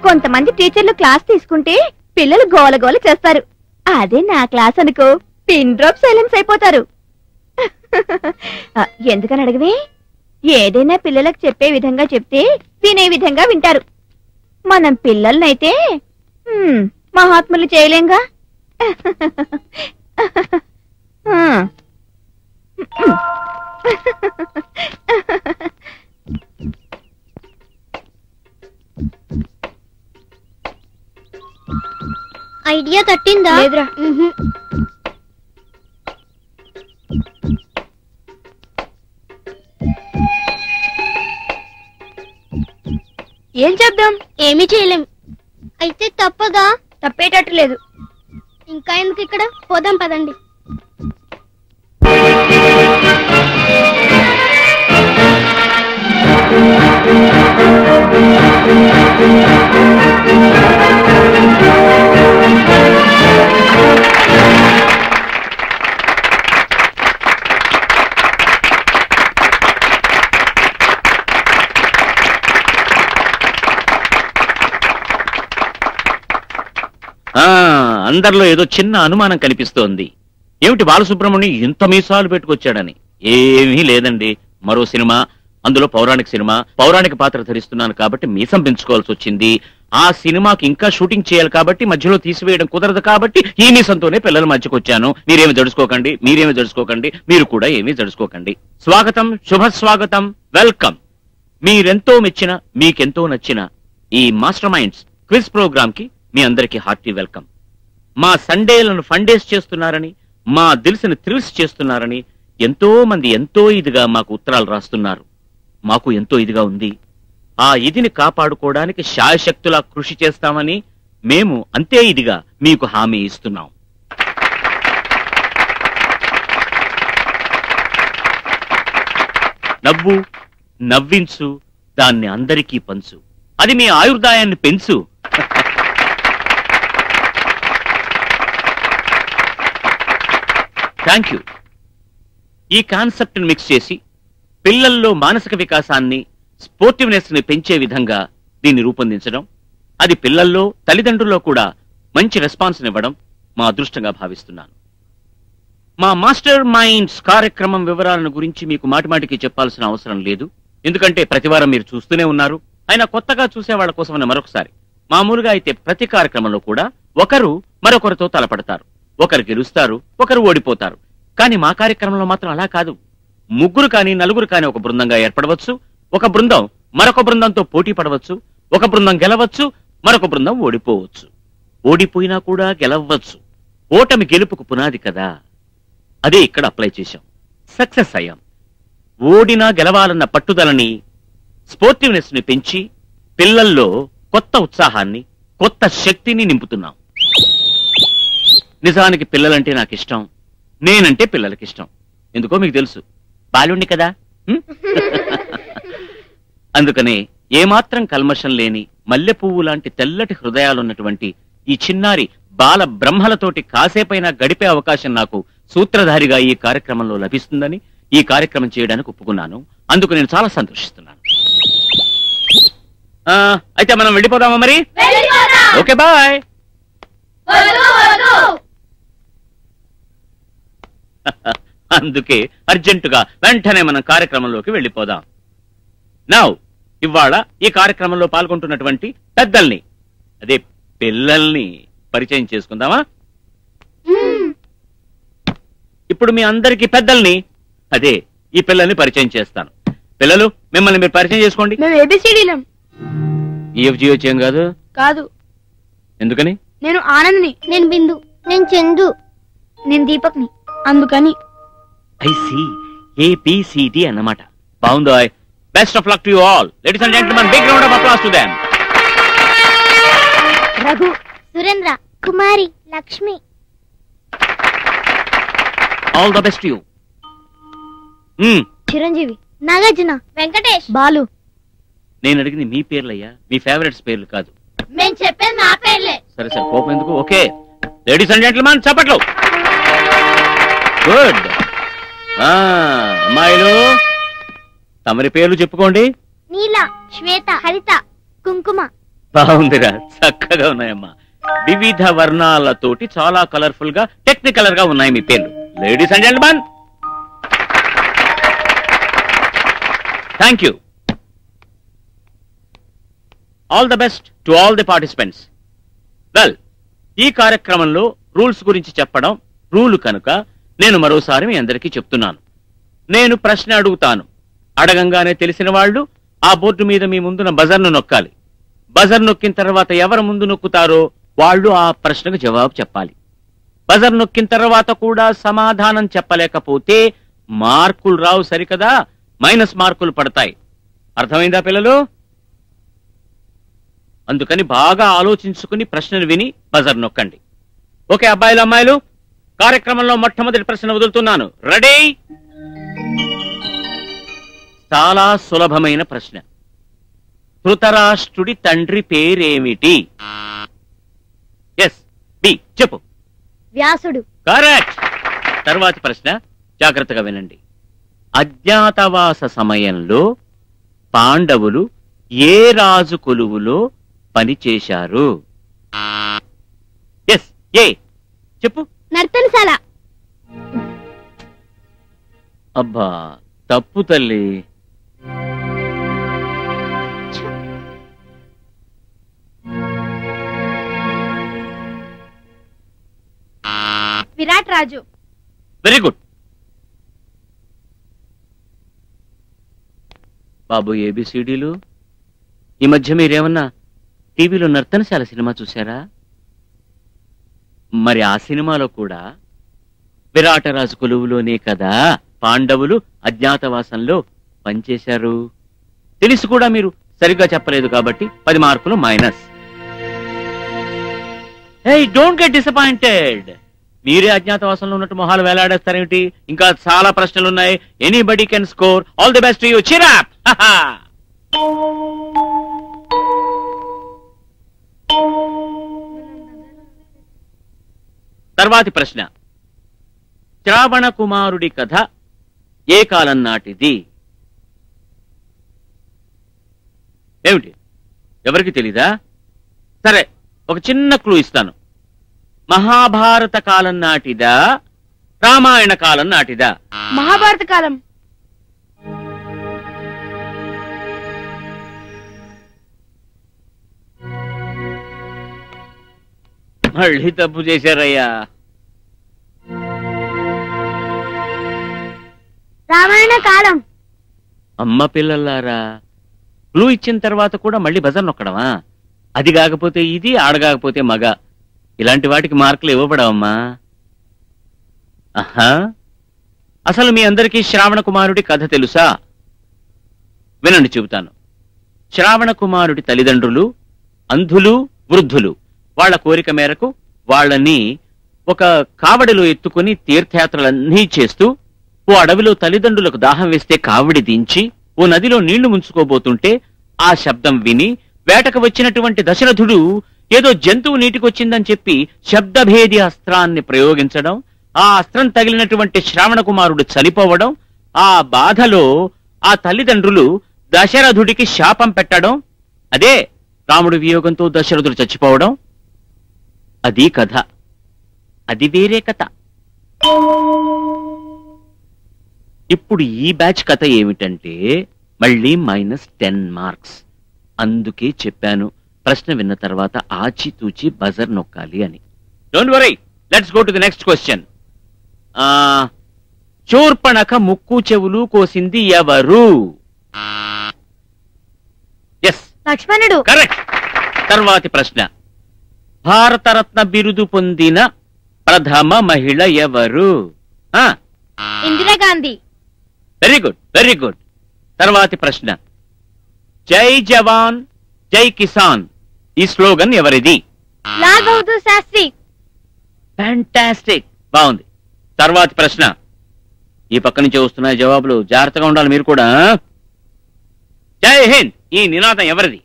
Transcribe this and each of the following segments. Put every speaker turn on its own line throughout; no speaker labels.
కొంతమంది టీచర్లు క్లాస్ తీసుకుంటే పిల్లలు గోలగోల చేస్తారు. అదే నా క్లాస్ అనుకో పిన్ డ్రాప్ సైలెన్స్ అయిపోతారు. ఎందుకని అడగవే? ఏదైనా పిల్లలకు చెప్పే విధంగా చెప్తే వినే విధంగా వింటారు. మనం పిల్లలనైతే మహాత్ములు చేయలేంగా.
ఐడియా తట్టిందా?
లేదురా. ఏం చేద్దాం?
ఏమీ చేయలేం. అయితే తప్పదా?
తప్పేటట్టు లేదు.
ఇంకా ఎందుకు ఇక్కడ, పోదాం పదండి.
అందరిలో ఏదో చిన్న అనుమానం కనిపిస్తోంది. ఏమిటి బాలసుబ్రహ్మణ్యం ఇంత మీసాలు పెట్టుకొచ్చాడని? ఏమీ లేదండి, మరో సినిమా, అందులో పౌరాణిక సినిమా. పౌరాణిక పాత్ర ధరిస్తున్నాను కాబట్టి మీసం పెంచుకోవాల్సి వచ్చింది. ఆ సినిమాకి ఇంకా షూటింగ్ చేయాలి కాబట్టి మధ్యలో తీసివేయడం కుదరదు కాబట్టి ఈ మీసంతోనే పిల్లల మధ్యకు వచ్చాను. మీరేమి జడుచుకోకండి, మీరేమి జడుచుకోకండి, మీరు కూడా ఏమీ జడుచుకోకండి. స్వాగతం, శుభ స్వాగతం, వెల్కమ్. మీరెంతో మెచ్చిన, మీకెంతో నచ్చిన ఈ మాస్టర్ మైండ్స్ క్విజ్ ప్రోగ్రామ్ కి మీ అందరికీ హార్టీ వెల్కమ్. మా సండేలను ఫండేస్ చేస్తున్నారని, మా దిల్స్ని థ్రిల్స్ చేస్తున్నారని ఎంతో మంది ఎంతో ఇదిగా మాకు ఉత్తరాలు రాస్తున్నారు. మాకు ఎంతో ఇదిగా ఉంది. ఆ ఇదిని కాపాడుకోవడానికి శాయశక్తులా కృషి చేస్తామని మేము అంతే ఇదిగా మీకు హామీ ఇస్తున్నాం. నవ్వు, నవ్వించు, దాన్ని అందరికీ పంచు, అది మీ ఆయుర్దాయాన్ని పెంచు. Thank you. ఈ కాన్సెప్ట్ ని మిక్స్ చేసి పిల్లల్లో మానసిక వికాసాన్ని, స్పోర్టివ్నెస్ ని పెంచే విధంగా దీన్ని రూపొందించడం, అది పిల్లల్లో తల్లిదండ్రుల్లో కూడా మంచి రెస్పాన్స్ ఇవ్వడం మా అదృష్టంగా భావిస్తున్నాను. మా మాస్టర్ మైండ్స్ కార్యక్రమం వివరాలను గురించి మీకు మాటిమాటికి చెప్పాల్సిన అవసరం లేదు, ఎందుకంటే ప్రతివారం మీరు చూస్తూనే ఉన్నారు. అయినా కొత్తగా చూసే వాళ్ళ కోసమని మరొకసారి, మామూలుగా అయితే ప్రతి కార్యక్రమంలో కూడా ఒకరు మరొకరితో తలపడతారు, ఒకరు గెలుస్తారు, ఒకరు ఓడిపోతారు. కానీ మా కార్యక్రమంలో మాత్రం అలా కాదు. ముగ్గురు కానీ నలుగురు కానీ ఒక బృందంగా ఏర్పడవచ్చు, ఒక బృందం మరొక బృందంతో పోటీ పడవచ్చు, ఒక బృందం గెలవచ్చు, మరొక బృందం ఓడిపోవచ్చు. ఓడిపోయినా కూడా గెలవచ్చు. ఓటమి గెలుపుకు పునాది కదా, అదే ఇక్కడ అప్లై చేశాం. సక్సెస్ అయ్యాం. ఓడినా గెలవాలన్న పట్టుదలని, స్పోర్టివ్నెస్ ని పెంచి పిల్లల్లో కొత్త ఉత్సాహాన్ని, కొత్త శక్తిని నింపుతున్నాం. నిజానికి పిల్లలంటే నాకు ఇష్టం, నేనంటే పిల్లలకి ఇష్టం. ఎందుకో మీకు తెలుసు, బాలుండి కదా. అందుకనే ఏమాత్రం కల్మషం లేని మల్లె పువ్వు లాంటి తెల్లటి హృదయాలున్నటువంటి ఈ చిన్నారి బాల బ్రహ్మలతోటి కాసేపైనా గడిపే అవకాశం నాకు సూత్రధారిగా ఈ కార్యక్రమంలో లభిస్తుందని ఈ కార్యక్రమం చేయడానికి ఒప్పుకున్నాను. అందుకు నేను చాలా సంతోషిస్తున్నాను. అయితే మనం వెళ్ళిపోదామా మరి? Okay, bye. అందుకే అర్జెంటుగా వెంటనే మనం కార్యక్రమంలోకి వెళ్ళిపోదాం. నౌ ఇవాళ ఈ కార్యక్రమంలో పాల్గొంటున్నటువంటి పెద్దల్ని, అదే పిల్లల్ని పరిచయం చేసుకుందామా? ఇప్పుడు మీ అందరికీ పెద్దల్ని, అదే ఈ పిల్లల్ని పరిచయం చేస్తాను. పిల్లలు, మిమ్మల్ని మీరు పరిచయం చేసుకోండి. EFGH కాదు
కాదు.
ఎందుకని?
నేను ఆనంద్ని.
నేను బిందు. నేను చందు.
నేను దీపక్ని. అందుకని
ఐసి ABCD అన్నమాట. బాగుందో? Best of luck to you all. Ladies and gentlemen, big round of applause to them.
Raghu, Surendra, Kumari, Lakshmi.
All the best to you.
Chiranjeevi, Nagarjuna, Venkatesh,
Balu.
నేను అడిగింది మీ పేర్లయ్యా, మీ ఫేవరెట్స్ పేర్లు కాదు.
నేను చెప్పేది నా పేర్లే.
సరే సరే, కోపం ఎందుకు? ఓకే, లేడీస్ అండ్ జెంటిల్మెన్, చప్పట్లు. గుడ్. అమ్మాయిలు తమరి పేర్లు చెప్పుకోండి.
నీల, శ్వేత, హరిత, కుంకుమ.
బాగుందిరా, చక్కగా ఉన్నాయమ్మా. వివిధ వర్ణాలతోటి చాలా కలర్ఫుల్ గా టెక్నికల్ గా ఉన్నాయి మీ పేర్లు. Ladies and gentlemen, thank you. All the best to all the participants. Well, ఈ కార్యక్రమంలో రూల్స్ గురించి చెప్పడం రూల్ కనుక నేను మరోసారి మీ అందరికీ చెప్తున్నాను. నేను ప్రశ్న అడుగుతాను. అడగంగానే తెలిసిన వాళ్ళు ఆ బోర్డు మీద మీ ముందున బజర్ను నొక్కాలి. బజర్ నొక్కిన తర్వాత ఎవరు ముందు నొక్కుతారో వాళ్ళు ఆ ప్రశ్నకు జవాబు చెప్పాలి. బజర్ నొక్కిన తర్వాత కూడా సమాధానం చెప్పలేకపోతే మార్కులు రావు, సరికదా, మైనస్ మార్కులు పడతాయి. అర్థమైందా పిల్లలు? అందుకని బాగా ఆలోచించుకుని ప్రశ్నలు విని బజర్ నొక్కండి. ఓకే అబ్బాయిలు అమ్మాయిలు, కార్యక్రమంలో మొట్టమొదటి ప్రశ్న వదులుతున్నాను. రెడీ? చాలా సులభమైన ప్రశ్న. ధృతరాష్ట్రుడి తండ్రి పేరేమిటి? ఎస్, బి, చెప్పు.
వ్యాసుడు.
కరెక్ట్. తర్వాతి ప్రశ్న జాగ్రత్తగా వినండి. అజ్ఞాతవాస సమయంలో పాండవులు ఏ రాజు కొలువులో పనిచేశారు? ఎస్, ఏ, చెప్పు.
నర్తనశాల.
అబ్బా, తప్పు తల్లి.
విరాట్ రాజు.
Very good. బాబు, ఏబిసిడీలు. ఈ మధ్య మీరేమన్నా టీవీలో నర్తనశాల సినిమా చూశారా? మరి ఆ సినిమాలో కూడా విరాటరాజు కొలువులోనే కదా పాండవులు అజ్ఞాతవాసంలో పనిచేశారు. తెలిసి కూడా మీరు సరిగ్గా చెప్పలేదు కాబట్టి 10 మార్కులు minus. Hey, don't get disappointed. మీరే అజ్ఞాతవాసంలో ఉన్నట్టు మొహాలు వేలాడేస్తారేమిటి? ఇంకా చాలా ప్రశ్నలున్నాయి. Anybody can score. All the best to you. Cheer up. తర్వాతి ప్రశ్న. శ్రావణ కుమారుడి కథ ఏ కాలం నాటిది? ఏమిటి, ఎవరికి తెలీదా? సరే, ఒక చిన్న క్లూ ఇస్తాను. మహాభారత కాలం నాటిదా, రామాయణ కాలం నాటిదా?
మహాభారత కాలం.
మళ్ళీ తప్పు చేశారయ్యా.
రామాయణ కాలం.
అమ్మ పిల్లలారా, క్లూ ఇచ్చిన తర్వాత కూడా మళ్ళీ బజర్ నొక్కడమా? అది కాకపోతే ఇది, ఆడగాకపోతే మగ. ఇలాంటి వాటికి మార్కులు ఇవ్వబడవమ్మా. ఆహా, అసలు మీ అందరికీ శ్రావణ కుమారుడి కథ తెలుసా? వినండి, చెబుతాను. శ్రావణ కుమారుడి తల్లిదండ్రులు అంధులు, వృద్ధులు. వాళ్ల కోరిక మేరకు వాళ్ళని ఒక కావడిలో ఎత్తుకుని తీర్థయాత్రలన్నీ చేస్తూ ఓ అడవిలో తల్లిదండ్రులకు దాహం వేస్తే కావడి దించి ఓ నదిలో నీళ్లు ముంచుకోబోతుంటే ఆ శబ్దం విని వేటకు వచ్చినటువంటి దశరథుడు ఏదో జంతువు నీటికొచ్చిందని చెప్పి శబ్దభేది అస్త్రాన్ని ప్రయోగించడం, ఆ అస్త్రం తగిలినటువంటి శ్రావణ కుమారుడు చనిపోవడం, ఆ బాధలో ఆ తల్లిదండ్రులు దశరథుడికి శాపం పెట్టడం, అదే రాముడి వియోగంతో దశరథుడు చచ్చిపోవడం. అది కథ. అది వేరే కథ. ఇప్పుడు ఈ బ్యాచ్ కథ ఏమిటంటే మళ్ళీ -10 మార్క్స్. అందుకే చెప్పాను ప్రశ్న విన్న తర్వాత ఆచితూచి బజర్ నొక్కాలి అని. Don't worry, let's go to the next question. Shurpanakha ముక్కు చెవులు కోసింది ఎవరు? ఎస్,
లక్ష్మణుడు.
కరెక్ట్. తర్వాతి ప్రశ్న. భారతరత్న బిరుదు పొందిన ప్రథమ మహిళ ఎవరు?
Indira Gandhi.
Very good, very good. తర్వాతి ప్రశ్న. జై జవాన్ జై కిసాన్ ఈ స్లోగన్ ఎవరిది?
లాల్ బహదూర్ శాస్త్రి.
ఫ్యాంటాస్టిక్, బాగుంది. తర్వాతి ప్రశ్న. ఈ పక్క నుంచి వస్తున్నాయి జవాబులు, జాగ్రత్తగా ఉండాలి మీరు కూడా. జై హింద్ ఈ నినాదం ఎవరిది?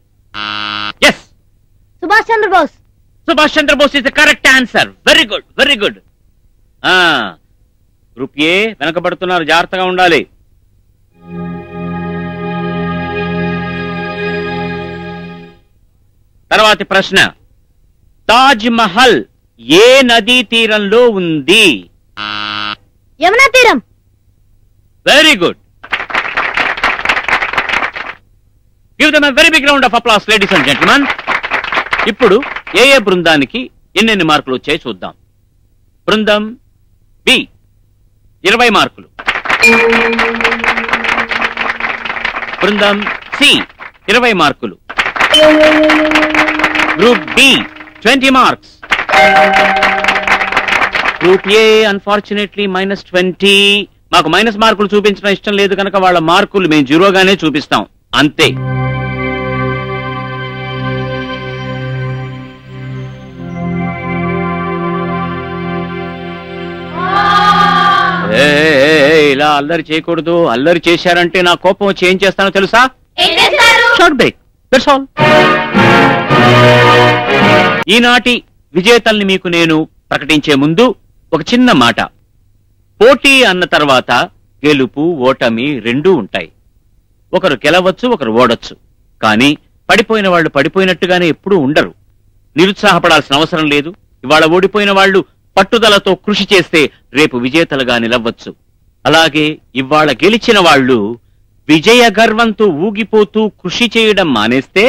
Yes,
Subhash Chandrabose.
Subhash Chandrabose is the correct answer. Very good, very good. Group A వెనకబడుతున్నారు, జాగ్రత్తగా ఉండాలి. తర్వాతి ప్రశ్న, తాజ్ మహల్ ఏ నదీ తీరంలో ఉంది?
యమునా తీరం.
Very good. Give them a very big round of applause ladies and gentlemen. ఇప్పుడు ఏ బృందానికి ఎన్నెన్ని మార్కులు వచ్చాయి చూద్దాం. బృందం బి 20 మార్కులు, బృందం సి 20 మార్కులు, group B 20 marks, group A unfortunately -20. మాకు మైనస్ మార్కులు చూపించడం ఇష్టం లేదు కనుక వాళ్ళ మార్కులు మేము జీరోగానే చూపిస్తాం, అంతే. ఇలా అల్లరి చేయకూడదు. అల్లరి చేశారంటే నా కోపం వచ్చి ఏం చేస్తానో తెలుసా? Short break, that's all. ఈనాటి విజేతల్ని మీకు నేను ప్రకటించే ముందు ఒక చిన్న మాట. పోటీ అన్న తర్వాత గెలుపు ఓటమి రెండూ ఉంటాయి. ఒకరు గెలవచ్చు, ఒకరు ఓడొచ్చు. కానీ పడిపోయిన వాళ్ళు పడిపోయినట్టుగానే ఎప్పుడూ ఉండరు. నిరుత్సాహపడాల్సిన అవసరం లేదు. ఇవాళ ఓడిపోయిన వాళ్ళు పట్టుదలతో కృషి చేస్తే రేపు విజేతలుగా నిలవచ్చు. అలాగే ఇవాళ గెలిచిన వాళ్ళు విజయ గర్వంతో ఊగిపోతూ కృషి చేయడం మానేస్తే